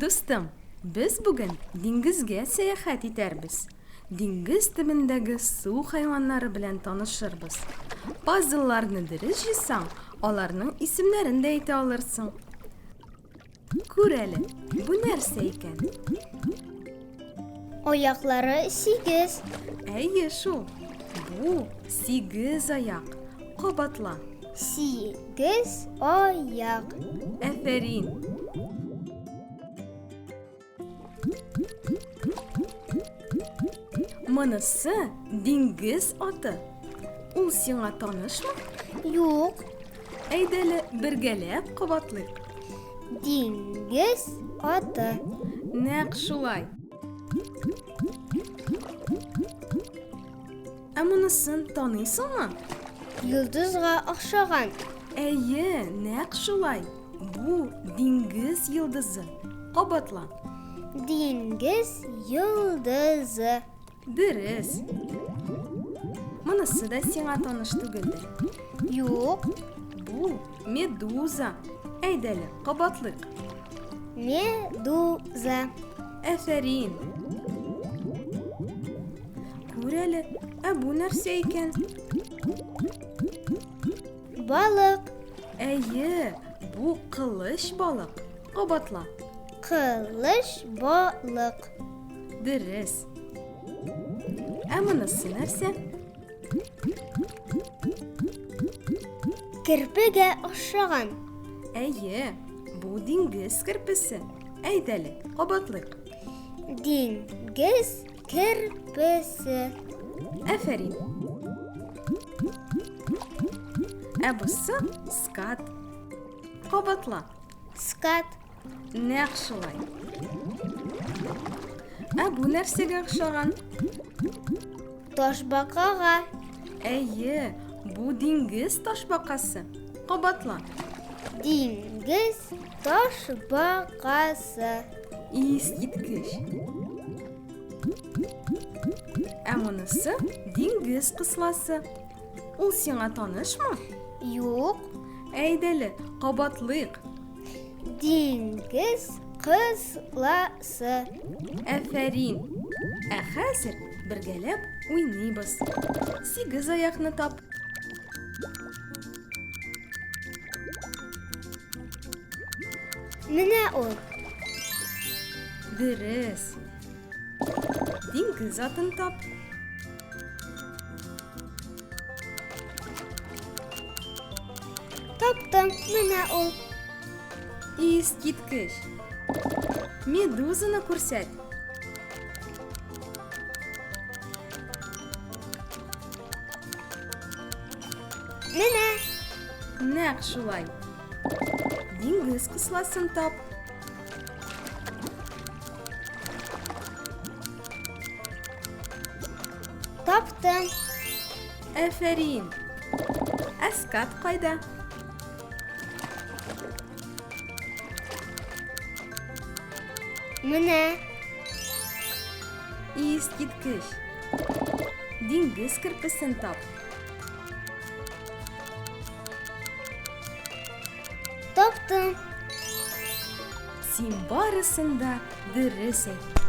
Dostum, biz bugün dengizge seyahat etarmiz. Dengiz tibindagi suv hayvonlari bilan tanishirmiz. Ba'zilarini dirishsang, ularning ismlarini ayta olarsan. Ko'rali, bu narsa ekan. Oyoqlari 8. Ayy, shu. Bu 8 oyoq. Qabatla. 8 oyoq. Aferin. Manisi dengiz oti. U senga tanishmi? Yo'q, Aydali birgalab qabatlaylik. dengiz oti. Naq shulay. Ammunisin taniysanmi? Yulduzga o'xshagan. Ayy, naq shulay. Bu dengiz yulduzi. Qabatla. Dengiz yulduzi. Diriz. Manisi da senga tanish tugildi. Yo'q, Bu meduza. Aydali qabatlaylik. meduza. Aferin. Ko'rali, bu narsa ekan. Baliq. Ayy, bu qilish baliq. Qabatla. Qilish baliq. Diriz. Amunisi narsa? Kirpiga o'xshagan. Ayy, bu dengiz kirpisi. Aydali, qabatlaylik. Dengiz kirpisi. Aferin. Abusi skat. Qabatla. Skat. Naq shulay. Bu narsaga o'xshagan? Toshbaqaga. Ayy, bu dengiz toshbaqasi. Qabatla. Dengiz toshbaqasi. Isitgich. Amunisi dengiz qislasi. U senga tanishmi? Yo'q, Aydali, qabatlaylik. dengiz qislasi. Aferin. Hozir birgalab o'ynaymiz. 8 oyoqni top. Mana u. Diriz. Dengiz otini top. Topdim, mana u. Isitgich. Meduzani ko'rsat. Mana. Naq shulay. Dengiz qislasini top. Topdim. Aferin. Askat qayda? Mana. Isitgich. Dengiz kirpisini top. Topdim. Sen borisini da diriz et.